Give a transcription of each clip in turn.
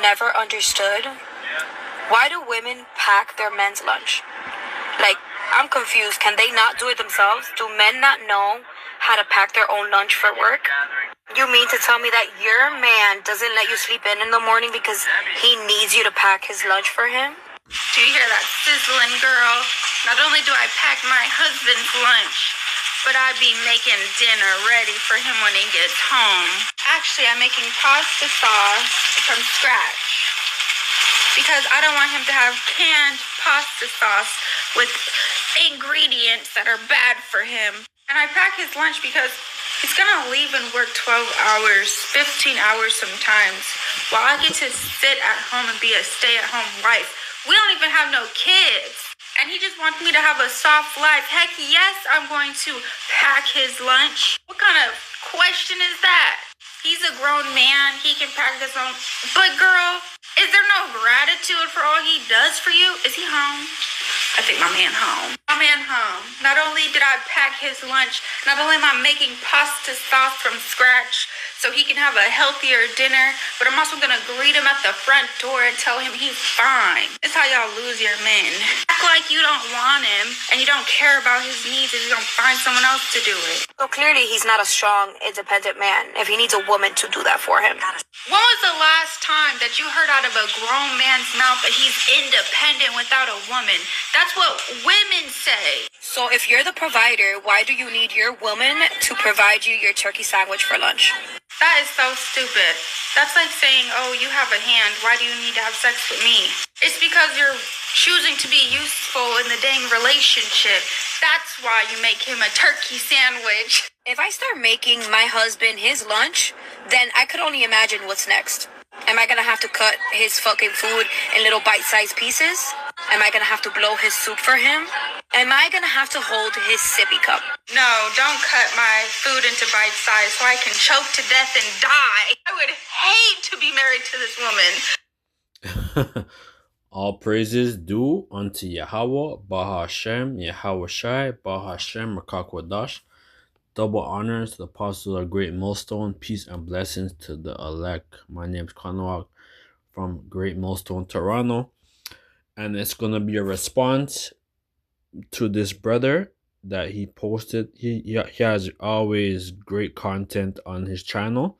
never understood, why do women pack their men's lunch? Like, I'm confused. Can they not do it themselves? Do men not know how to pack their own lunch for work? You mean to tell me that your man doesn't let you sleep in the morning because he needs you to pack his lunch for him? Do you hear that sizzling, girl? Not only do I pack my husband's lunch, but I be making dinner ready for him when he gets home. Actually, I'm making pasta sauce from scratch because I don't want him to have canned pasta sauce with ingredients that are bad for him. And I pack his lunch because he's gonna leave and work 12 hours, 15 hours sometimes, while I get to sit at home and be a stay-at-home wife. We don't even have no kids. And he just wants me to have a soft life. Heck yes, I'm going to pack his lunch. What kind of question is that? He's a grown man. He can pack his own. But girl, is there no gratitude for all he does for you? Is he home? I think my man home. My man home. Not only did I pack his lunch, not only am I making pasta sauce from scratch so he can have a healthier dinner, but I'm also gonna greet him at the front door and tell him he's fine. This is how y'all lose your men. Act like you don't want him and you don't care about his needs and you don't find someone else to do it. So clearly he's not a strong, independent man if he needs a woman to do that for him. When was the last time that you heard out of a grown man's mouth that he's independent without a woman? That's what women say. So if you're the provider, why do you need your woman to provide you your turkey sandwich for lunch? That is so stupid. That's like saying, oh, you have a hand, why do you need to have sex with me? It's because you're choosing to be useful in the dang relationship. That's why you make him a turkey sandwich. If I start making my husband his lunch, then I could only imagine what's next. Am I gonna have to cut his fucking food in little bite-sized pieces? Am I gonna have to blow his soup for him? Am I gonna have to hold his sippy cup? No, don't cut my food into bite size so I can choke to death and die. I would hate to be married to this woman. All praises due unto Yahweh, Bahashem, Yahweh Shai, Bahashem, Rakakwadash. Double honors to the apostle of Great Millstone. Peace and blessings to the elect. My name is Kanawak from Great Millstone, Toronto. And it's going to be a response to this brother that he posted. He has always great content on his channel.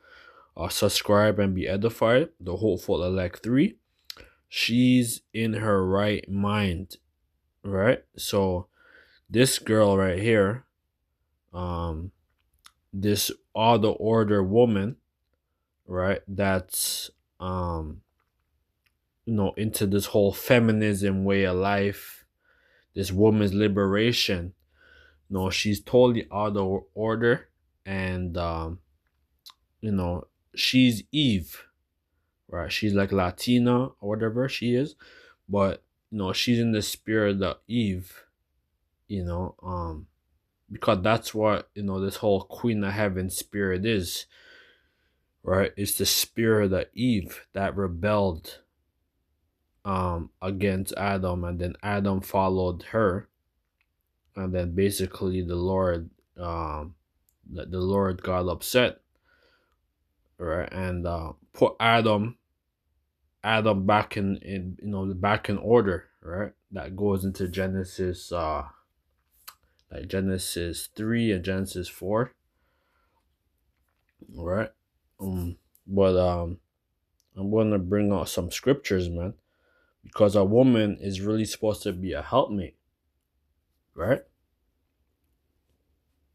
Subscribe and be edified. The Hopeful Elect 3. She's in her right mind, right? So this girl right here, this other order woman, right, that's into this whole feminism way of life, this woman's liberation. She's totally out of order, and she's Eve, right? She's like Latina or whatever she is, but she's in the spirit of Eve, because that's what this whole Queen of Heaven spirit is, right? It's the spirit of Eve that rebelled against Adam, and then Adam followed her, and then basically the Lord got upset, right, and put Adam back back in order, right? That goes into Genesis like Genesis 3 and Genesis 4, right? But I'm gonna bring out some scriptures, man, because a woman is really supposed to be a helpmate, right?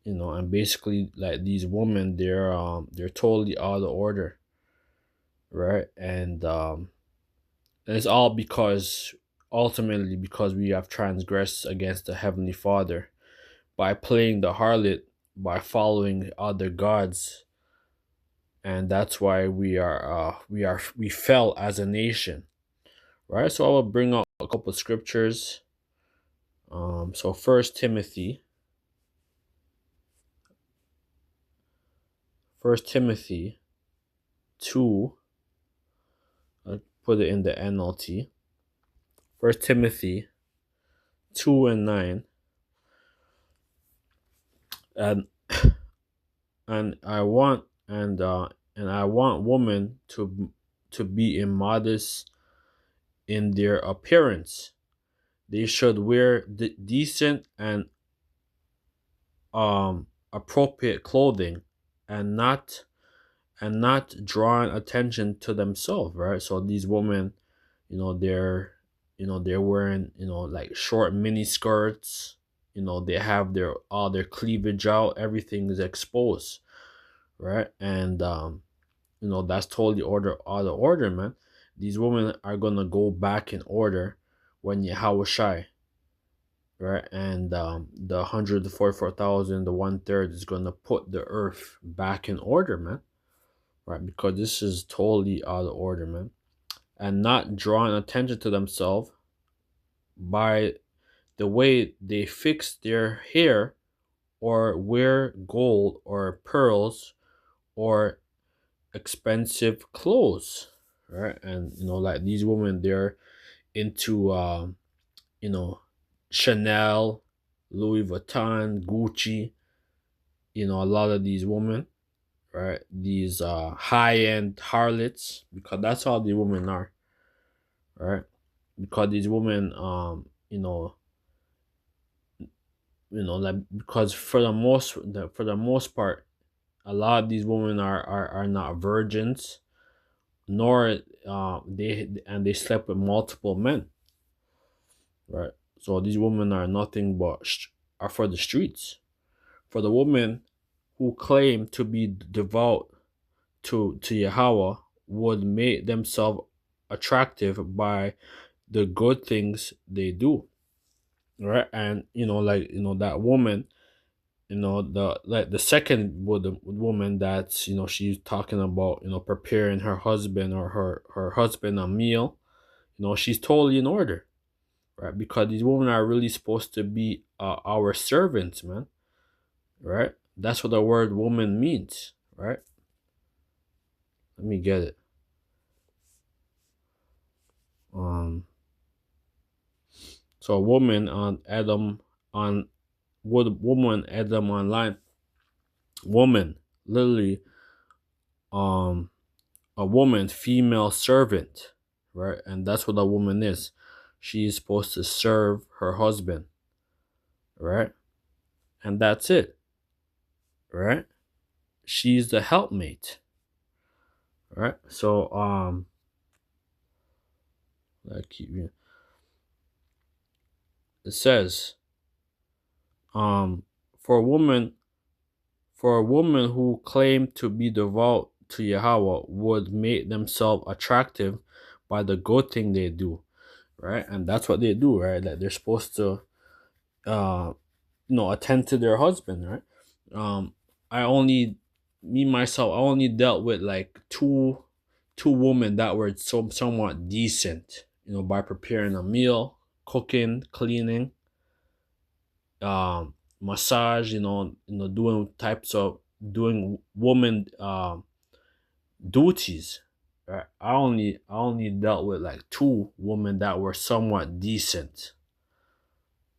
And basically, like, these women, they're totally out of order, right? And it's all ultimately because we have transgressed against the Heavenly Father by playing the harlot, by following other gods, and that's why we fell as a nation, right? So I will bring out a couple of scriptures. So First Timothy 2. I put it in the NLT. First Timothy 2:9. And I want woman to to be immodest in their appearance. They should wear decent and appropriate clothing, and not drawing attention to themselves, right? So these women, they're wearing, like short mini skirts. They have their all their cleavage out, everything is exposed, right? And that's totally out of order, man. These women are gonna go back in order when Yahweh Shai, right? And the 144,000, the 1/3 is gonna put the earth back in order, man. Right? Because this is totally out of order, man. And not drawing attention to themselves by the way they fix their hair or wear gold or pearls or expensive clothes, right? And like these women, they're into Chanel, Louis Vuitton, Gucci. A lot of these women, right? These high-end harlots, because that's all the women are, right? Because these women, like, because for the most part, a lot of these women are not virgins, nor they slept with multiple men, right? So these women are nothing but are for the streets. For the women who claim to be devout to Yahweh would make themselves attractive by the good things they do, right? And that woman, the second woman that's she's talking about preparing her husband or her husband a meal. She's totally in order, right? Because these women are really supposed to be our servants, man, right? That's what the word woman means, right? Let me get it. So a woman on Adam on woman Adam online. Woman, literally, a woman, female servant, right? And that's what a woman is. She is supposed to serve her husband, right? And that's it, right? She's the helpmate, right? So it says, for a woman who claim to be devout to Yahweh would make themselves attractive by the good thing they do, right? And that's what they do, right? That they're supposed to attend to their husband, right? I only dealt with like two women that were somewhat decent, by preparing a meal, cooking, cleaning, massage, doing woman duties, right? I only dealt with like two women that were somewhat decent.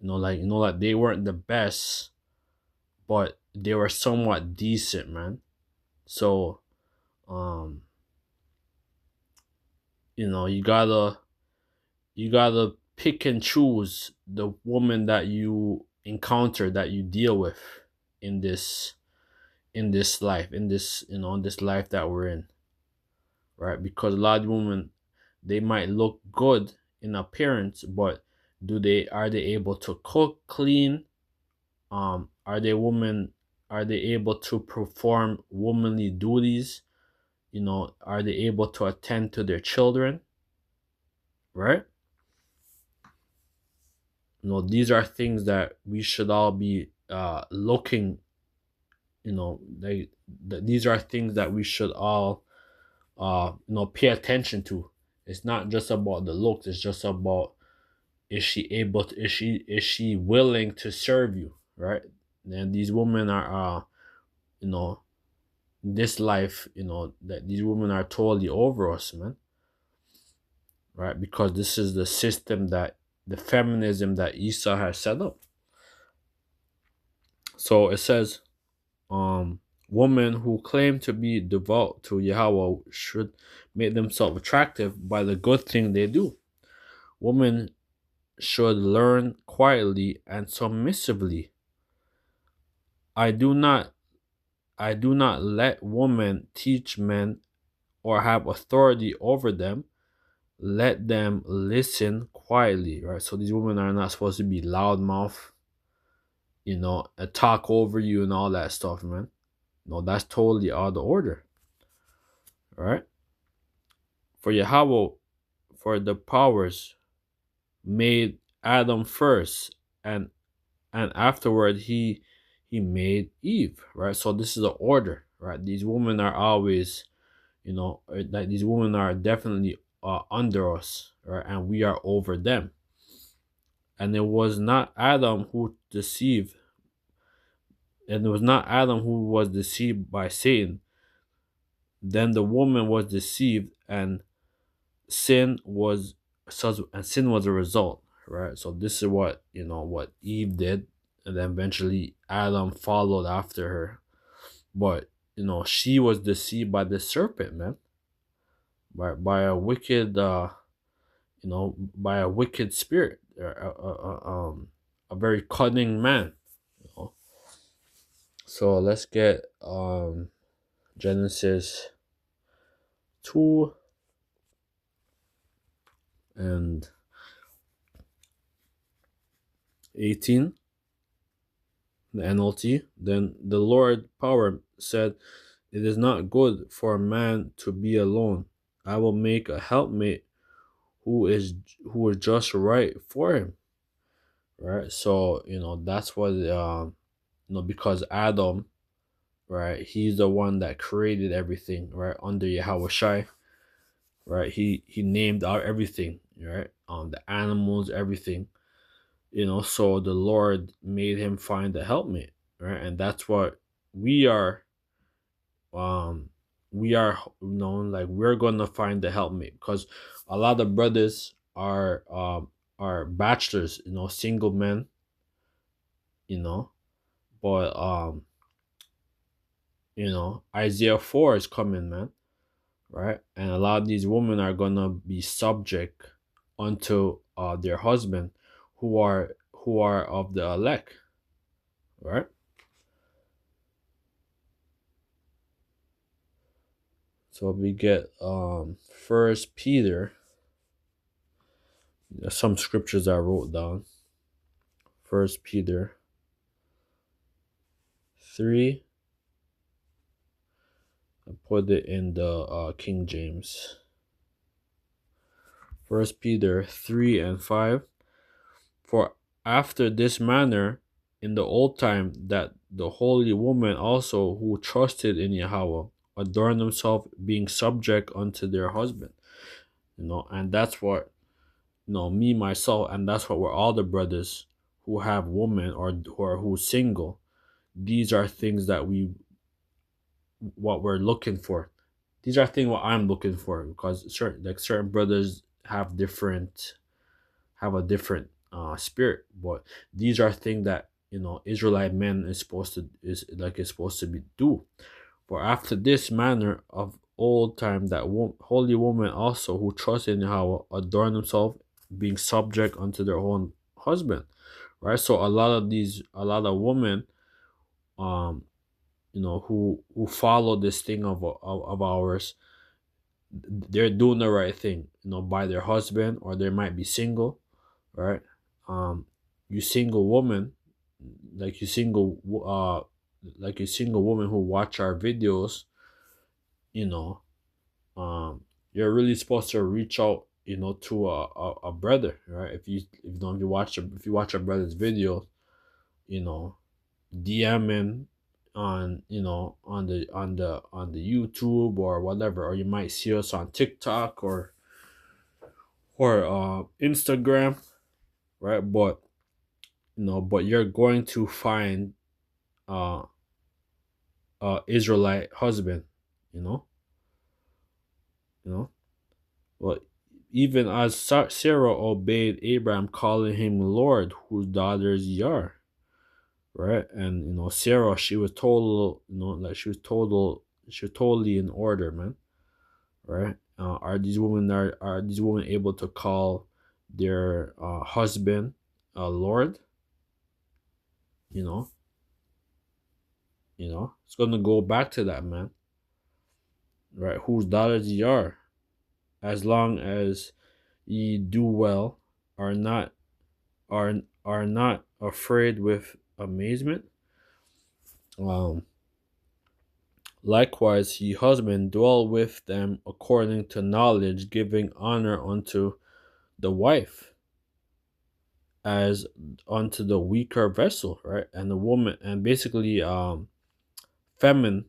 Like they weren't the best, but they were somewhat decent, man. So you gotta pick and choose the woman that you encounter, that you deal with in this life, in this life that we're in, right? Because a lot of women, they might look good in appearance, but are they able to cook, clean? Are they able to perform womanly duties? Are they able to attend to their children, right? These are things that we should all be looking. These are things that we should all pay attention to. It's not just about the looks. It's just about, is she willing to serve you, right? And these women are this life, that these women are totally over us, man, right? Because this is the system, that the feminism that Esau has set up. So it says, Women who claim to be devout to Yahweh should make themselves attractive by the good thing they do. Women should learn quietly and submissively. I do not let women teach men or have authority over them. Let them listen quietly, right? So these women are not supposed to be loudmouth, and talk over you and all that stuff, man. No, that's totally out of order, right? For Yahweh, for the powers made Adam first, and afterward he made Eve, right? So this is an order, right? These women are always, like these women are definitely under us, right? And we are over them. And it was not Adam who deceived, and it was not Adam who was deceived by Satan. Then the woman was deceived, and sin was a result, right? So this is what Eve did, and then eventually Adam followed after her. But she was deceived by the serpent, man, by a wicked by a wicked spirit, a very cunning man. So let's get Genesis 2 and 18, the NLT. Then the Lord power said, "It is not good for a man to be alone. I will make a helpmate who is just right for him." Right? So that's what because Adam, right, he's the one that created everything, right, under Yahweh Shai, right? He named out everything, right? The animals, everything. So the Lord made him find a helpmate, right? And that's what we are. Like we're gonna find the helpmate, because a lot of brothers are bachelors, single men, but Isaiah 4 is coming, man, right? And a lot of these women are gonna be subject unto their husband, who are of the elect, right? So we get First Peter. Some scriptures I wrote down. First Peter 3. I put it in the King James. First Peter 3 and 5. For after this manner in the old time that the holy woman also who trusted in Yahweh adorned themselves, being subject unto their husband. And that's what me, myself, and that's what we're all the brothers who have women or who's single. These are things that what we're looking for. These are things what I'm looking for, because certain brothers have a different spirit, but these are things that Israelite men is supposed to be do. For after this manner of old time that holy woman also who trust in Yahweh adorn themselves, being subject unto their own husband, right? So a lot of women who follow this thing of ours, they're doing the right thing, by their husband, or they might be single, right? You single woman, like you single woman who watch our videos, you're really supposed to reach out, to a brother, right? If you watch a brother's video, DM him on the YouTube or whatever, or you might see us on TikTok or Instagram, right? But you're going to find Israelite husband, well, even as Sarah obeyed Abraham, calling him Lord, whose daughters ye are, right? And Sarah, she was total, she was totally in order, man, right? Are these women able to call their husband Lord? You know, it's gonna go back to that, man, right? Whose daughters ye are, as long as ye do well, are not are are not afraid with amazement. Um, Likewise, ye husband dwell with them according to knowledge, giving honor unto the wife as unto the weaker vessel, right? And the woman, and basically, feminine,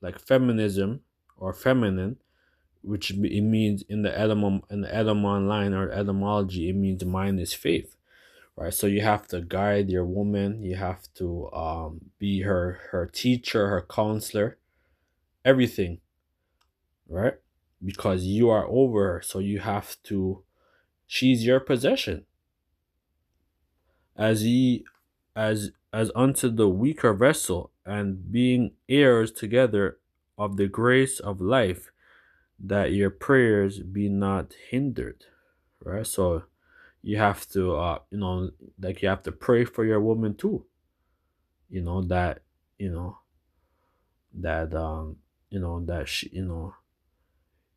like feminism or feminine, which it means in the etymon line or etymology, it means mind is faith, right? So you have to guide your woman, you have to be her teacher, her counselor, everything, right? Because you are over her, so you have to. She's your possession. As unto the weaker vessel, and being heirs together of the grace of life, that your prayers be not hindered, right? So you have to, like you have to pray for your woman too. That you know that that she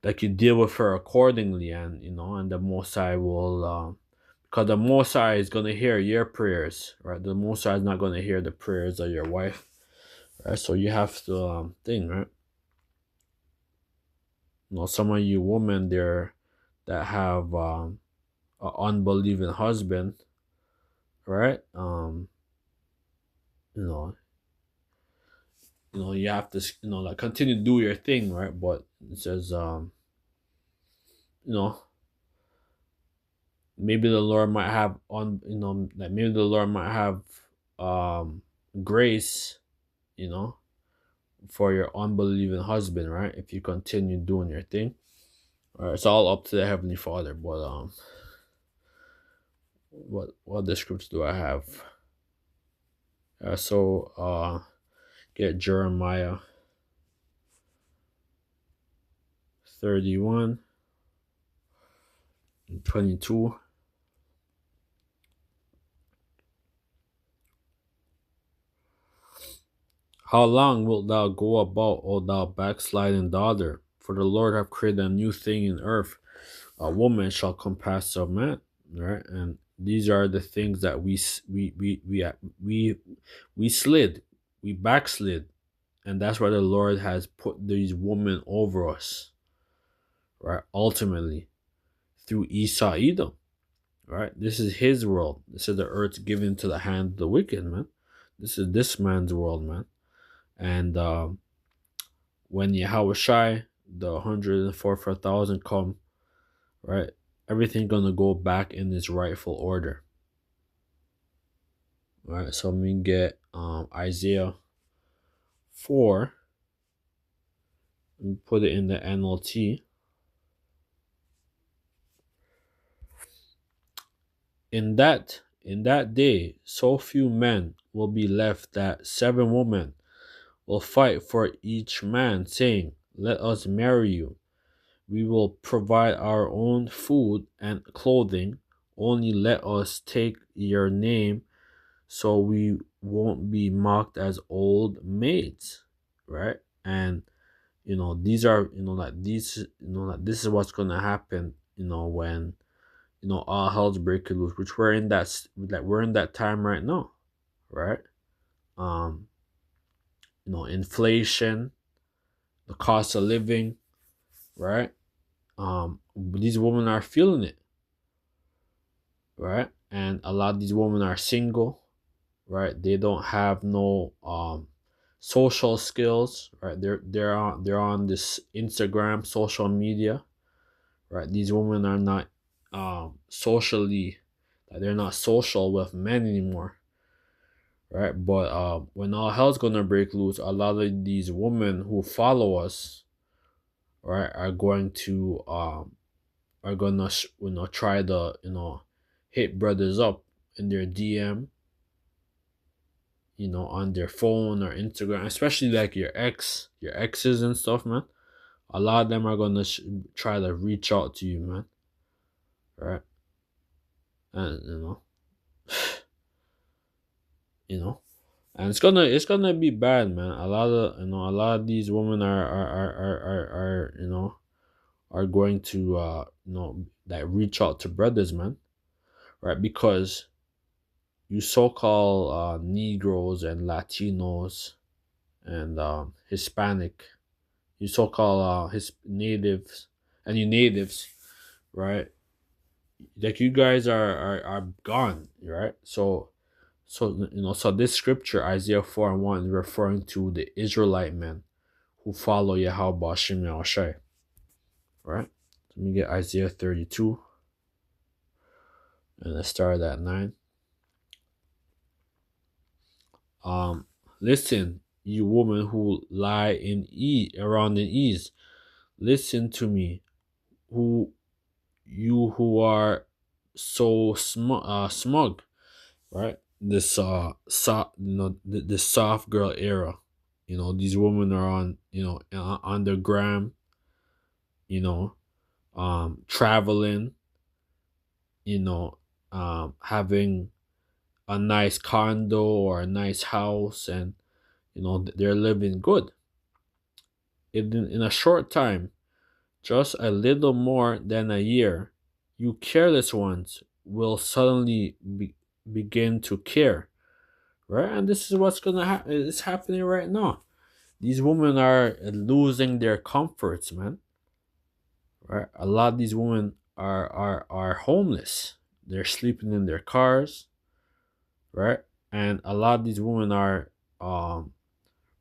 like you deal with her accordingly, and and the Most High will, because the Most High is gonna hear your prayers, right? The Most High is not gonna hear the prayers of your wife, right? So you have to think, right? Some of you women there that have an unbelieving husband, right? You know, you have to, like continue to do your thing, right? But it says, you know, maybe the Lord might have that maybe the Lord might have grace, you know, for your unbelieving husband, right? If you continue doing your thing. All right, it's all up to the Heavenly Father. But what the scripts do I have? Get Jeremiah 31 and 22. How long wilt thou go about, O thou backsliding daughter? For the Lord hath created a new thing in earth. A woman shall compass of man, right? And these are the things that we slid, we backslid, and that's why the Lord has put these women over us, right? Ultimately, through Esau Edom, right? This is his world. This is the earth given to the hand of the wicked, man. This is this man's world, man. And when Yahushai, the 144,000 come, right, everything gonna go back in its rightful order. All right, so we get Isaiah 4. We put it in the NLT. In that day, so few men will be left that 7 women will fight for each man, saying, "Let us marry you. We will provide our own food and clothing. Only let us take your name, so we won't be mocked as old maids," right? And these are, like this is what's gonna happen, when all hell's breaking loose, which we're in that time right now, right? Um, inflation, the cost of living, right? These women are feeling it, right? And a lot of these women are single, right? They don't have no social skills, right? They're on this Instagram, social media, right? These women are not socially, they're not social with men anymore, right? But when all hell's gonna break loose, a lot of these women who follow us, right, are going to try to hit brothers up in their DM, on their phone or Instagram, especially like your exes and stuff, man. A lot of them are gonna try to reach out to you, man. Right? And and it's gonna be bad, man. A lot of these women are going to like reach out to brothers, man, right? Because you so-called Negroes and Latinos and Hispanic, you so-called his natives and you natives, right? Like you guys are gone, right? So this scripture, Isaiah 4:1, is referring to the Israelite men who follow Yahweh Bashim Yahushai. Right? Let me get Isaiah 32. And let's start at 9. Listen, you woman who lie around in ease. Listen to me, who are so smug, right? This the soft girl era. These women are on the gram, traveling, having a nice condo or a nice house, and they're living good. In a short time, just a little more than a year, you careless ones will suddenly begin to care, right? And this is what's gonna happen. It's happening right now. These women are losing their comforts, man. Right? A lot of these women are homeless. They're sleeping in their cars, right? And a lot of these women are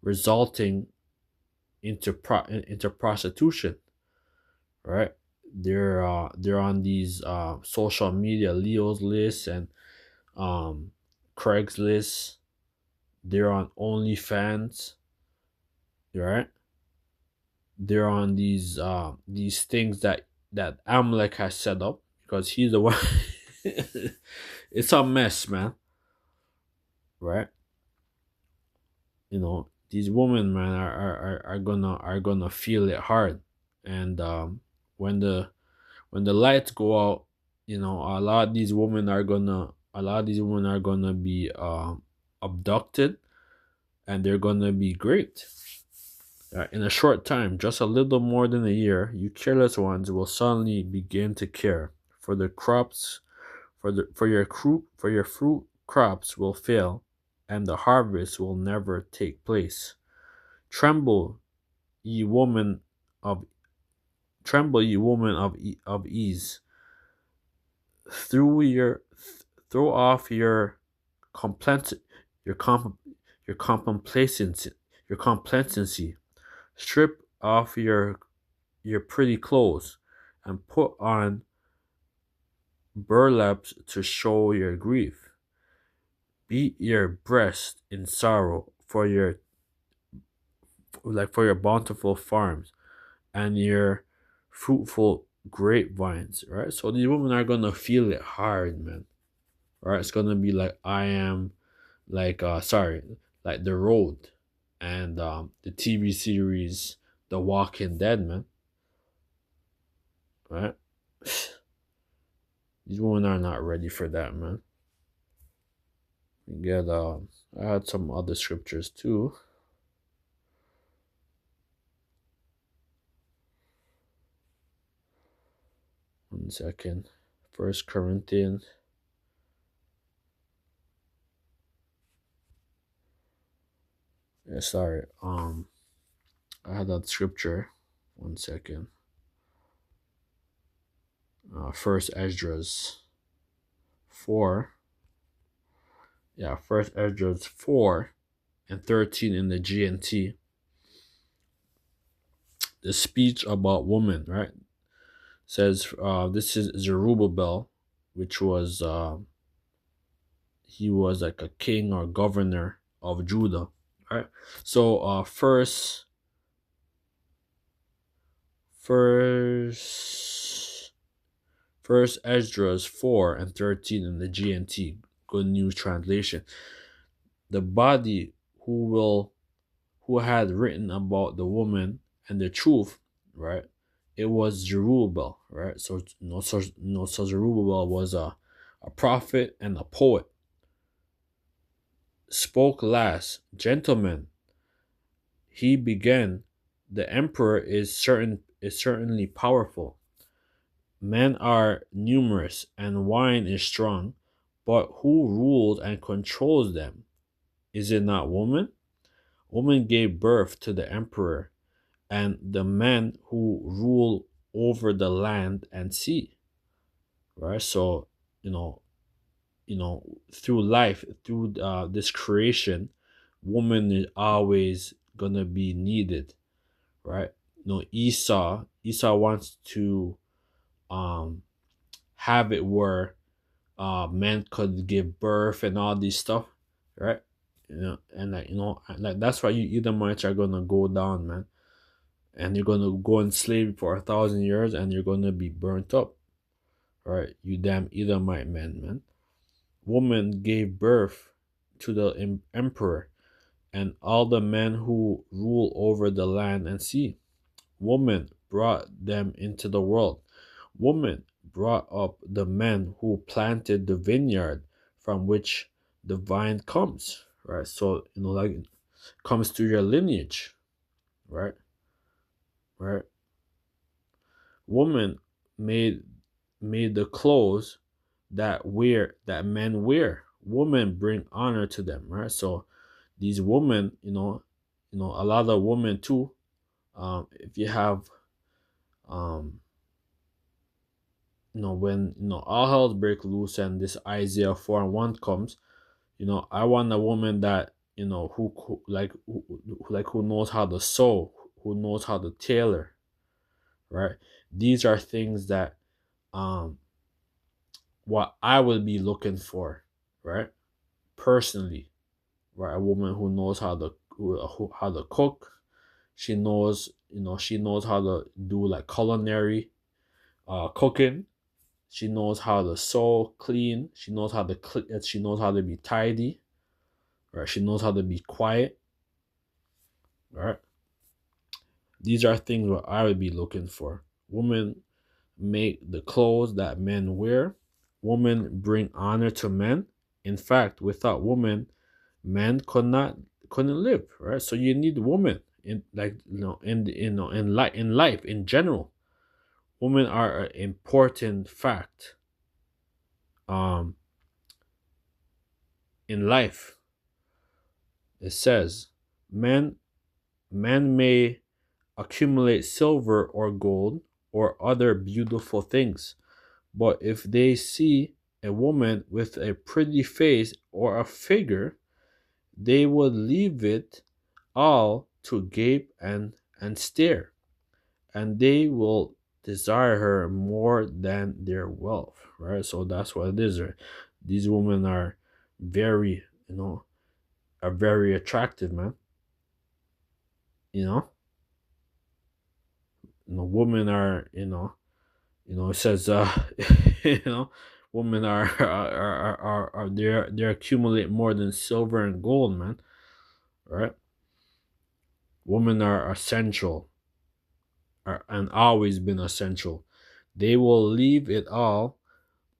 resulting into prostitution, right? They're on these social media, Leo's list and Craigslist. They're on OnlyFans, right? They're on these things that Amalek has set up, because he's the one. It's a mess, man. Right? These women, man, are gonna feel it hard, and when the lights go out, a lot of these women are gonna be abducted, and they're gonna be great. In a short time, just a little more than a year, you careless ones will suddenly begin to care. For the crops, for your fruit crops will fail, and the harvest will never take place. Tremble, ye woman of ease. Throw off your complacency, your complacency. Strip off your pretty clothes and put on burlaps to show your grief. Beat your breast in sorrow for your bountiful farms and your fruitful grapevines, right? So these women are gonna feel it hard, man. Right? It's gonna be like I am, like The Road, and the TV series The Walking Dead, man. Right? These women are not ready for that, man. We get I had some other scriptures too. One second. 1 Corinthians. Yeah, sorry. I had that scripture. 1 second. First Esdras 4. Yeah, First Esdras 4 and 13 in the GNT. The speech about woman, right? Says this is Zerubbabel, which was he was like a king or governor of Judah, right? So first Esdras 4 and 13 in the GNT, Good News Translation. the body who had written about the woman and the truth, right? It was Zerubbabel, right? So Zerubbabel was a prophet and a poet. Spoke last, gentlemen. He began. The emperor is certainly powerful. Men are numerous and wine is strong, but who rules and controls them? Is it not woman? Woman gave birth to the emperor and the men who rule over the land and sea. Right? So, you know, through life, through this creation, woman is always gonna be needed, right? Esau wants to um have it where men could give birth and all these stuff, right? And like that's why you Edomites are gonna go down, man, and you're gonna go in slavery for 1,000 years, and you're gonna be burnt up, right? You damn Edomite men, man. Woman gave birth to the emperor and all the men who rule over the land and sea. Woman brought them into the world. Woman brought up the men who planted the vineyard from which the vine comes, right? So, like it comes to your lineage, right? Right? Woman made the clothes that men wear. Women bring honor to them, right? So these women, a lot of women too. If you have, when all hell break loose and this Isaiah 4:1 comes, I want a woman that who knows how to sew, who knows how to tailor, right? These are things that what I would be looking for, right? Personally, right? A woman who knows how to cook. She knows, she knows how to do like culinary cooking. She knows how to sew, clean. She knows how to she knows how to be tidy, right? She knows how to be quiet, right? These are things what I would be looking for. Women make the clothes that men wear. Women bring honor to men. In fact, without women, men couldn't live, right? So you need women in in life in general. Women are an important fact in life. It says men may accumulate silver or gold or other beautiful things, but if they see a woman with a pretty face or a figure, they would leave it all to gape and stare, and they will desire her more than their wealth, right? So that's what it is. Right? These women are very, are very attractive, man. Women are, it says, women are they accumulate more than silver and gold, man. Right? Women are essential, and always been essential. They will leave it all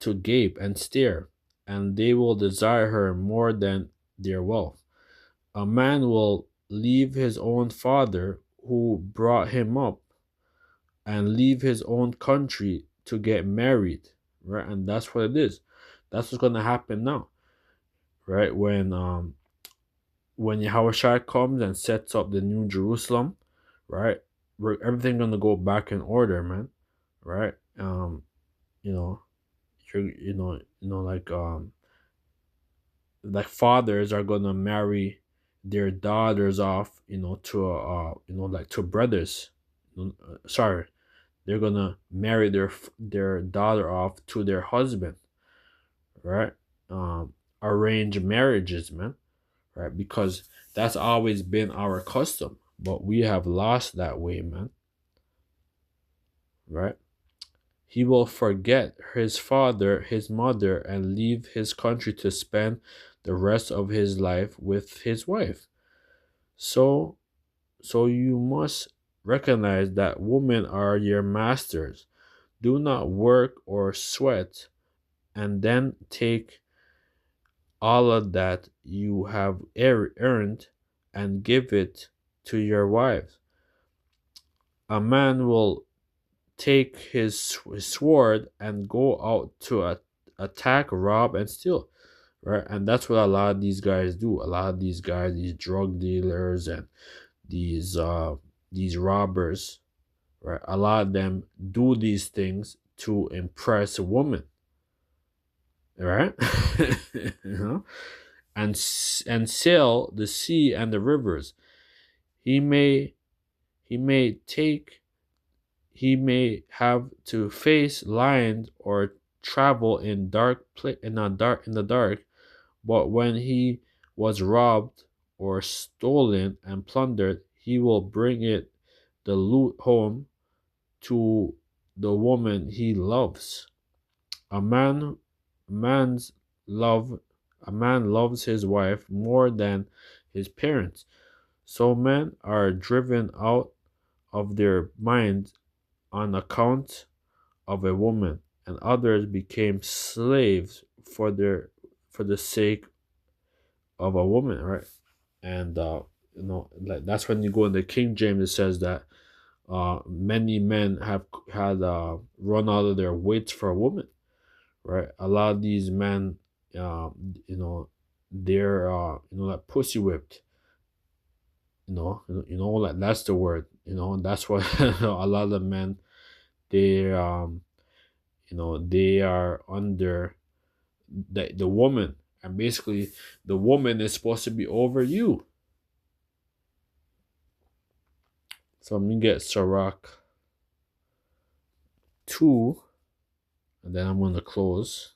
to gape and stare, and they will desire her more than their wealth. A man will leave his own father who brought him up and leave his own country to get married, right? And that's what it is. That's what's gonna happen now, right? When Yahushua comes and sets up the new Jerusalem, right? Everything gonna go back in order, man, right? You know, like fathers are gonna marry their daughters off, to like to brothers. Sorry, they're gonna marry their daughter off to their husband, right? Arranged marriages, man, right? Because that's always been our custom, but we have lost that way, man, right? He will forget his father, his mother, and leave his country to spend the rest of his life with his wife. So you must recognize that women are your masters. Do not work or sweat and then take all of that you have earned and give it to your wife. A man will take his sword and go out to attack, rob, and steal, right? And that's what a lot of these guys do. A lot of these guys, these drug dealers and these robbers, right? A lot of them do these things to impress a woman, right? You know, and sail the sea and the rivers. He may take he may have to face lions or travel in the dark, but when he was robbed or stolen and plundered, he will bring the loot home to the woman he loves. A man man's love a man loves his wife more than his parents. So men are driven out of their minds on account of a woman, and others became slaves for the sake of a woman, right? And like that's when you go in the King James, it says that many men have had run out of their weights for a woman, right? A lot of these men, they're like pussy whipped, like that's the word, that's what a lot of the men, they they are under the woman, and basically the woman is supposed to be over you. So I'm gonna get Sirach 2, and then I'm gonna close,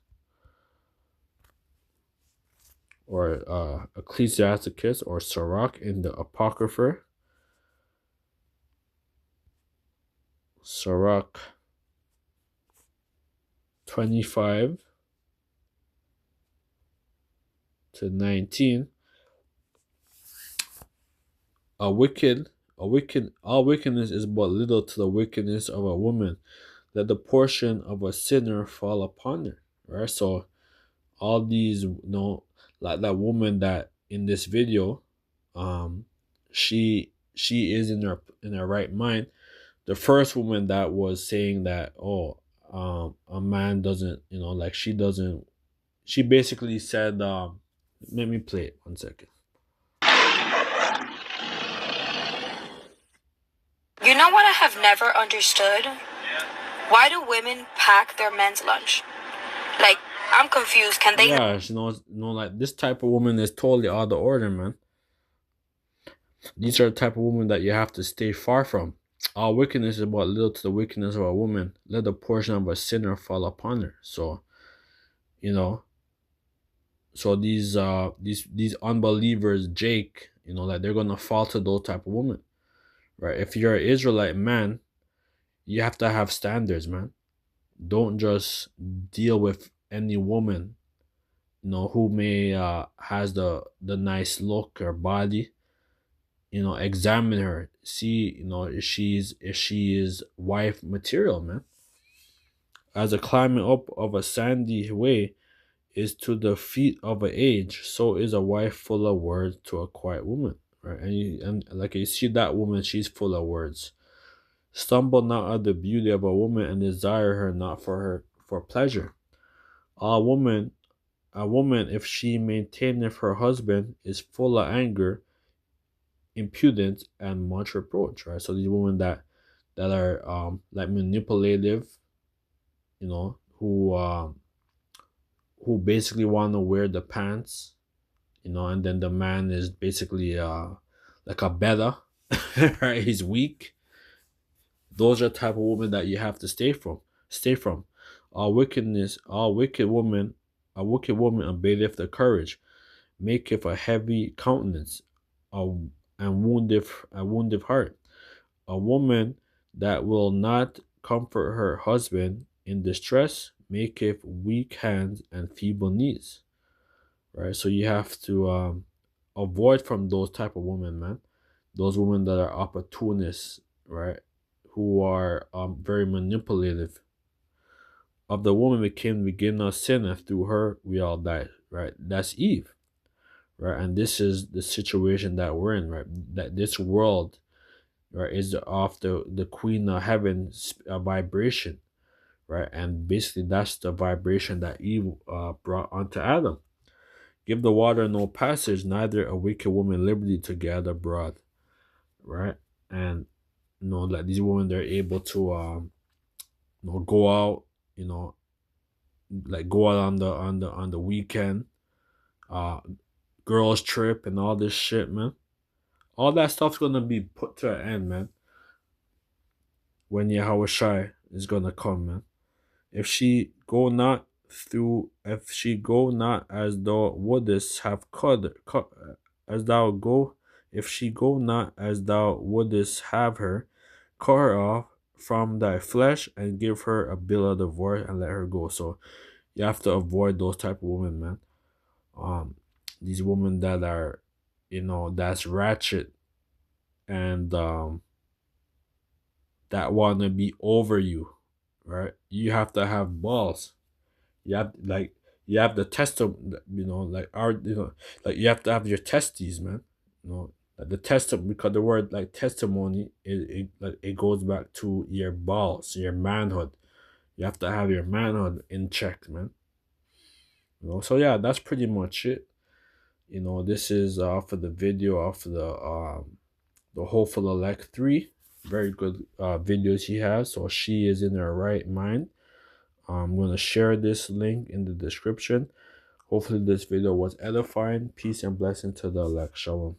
or Ecclesiasticus or Sirach in the Apocrypha. Sirach 25 to 19. All wickedness is but little to the wickedness of a woman. Let the portion of a sinner fall upon her. Right? So all these, like that woman that in this video, she is in her right mind. The first woman that was saying that, a man doesn't, like she doesn't. She basically said, let me play it 1 second. You know what I have never understood? Why do women pack their men's lunch? Like, I'm confused. Can they? Yeah, like this type of woman is totally out of order, man. These are the type of women that you have to stay far from. All wickedness is but little to the wickedness of a woman. Let the portion of a sinner fall upon her. So, so these unbelievers, Jake, like they're gonna fall to those type of women, right? If you're an Israelite man, you have to have standards, man. Don't just deal with any woman, who may has the nice look or body. Examine her, see, if she is wife material, man. As a climbing up of a sandy way is to the feet of an age, so is a wife full of words to a quiet woman, right? And like you see that woman, she's full of words. Stumble not at the beauty of a woman, and desire her not for pleasure. A woman, if she maintaineth her husband, is full of anger, impudence, and much reproach, right? So these women that are like manipulative, who basically want to wear the pants, and then the man is basically like a beta, right? He's weak. Those are the type of women that you have to stay from. A wicked woman abateth the courage, maketh a heavy countenance, and woundeth heart. A woman that will not comfort her husband in distress maketh weak hands and feeble knees. right? So you have to avoid from those type of women, man. Those women that are opportunists, right? Who are very manipulative. Of the woman became the beginning of sin, and through her we all died, right? That's Eve, right? And this is the situation that we're in, right? That this world, right, is of the queen of heaven's vibration, right? And basically that's the vibration that Eve brought onto Adam. Give the water no passage, neither a wicked woman liberty to gather abroad, right? And like these women, they're able to go out, like go out on the weekend, uh girls trip and all this shit, man. All that stuff's gonna be put to an end, man, when Yahweh Shai is gonna come, man. If she go not as thou wouldest have cut as thou go, if she go not as thou wouldest have her, cut her off from thy flesh and give her a bill of divorce and let her go. So you have to avoid those type of women, man. These women that are, that's ratchet and that want to be over you, right? You have to have balls. You have the testimony, like you have to have your testes, man. Like the testimony, because the word like testimony, it goes back to your balls, your manhood. You have to have your manhood in check, man. So yeah, that's pretty much it. This is for the video of the Hopeful Elect 3. Very good videos he has. So she is in her right mind. I'm going to share this link in the description. Hopefully this video was edifying. Peace and blessing to the elect. Shalom.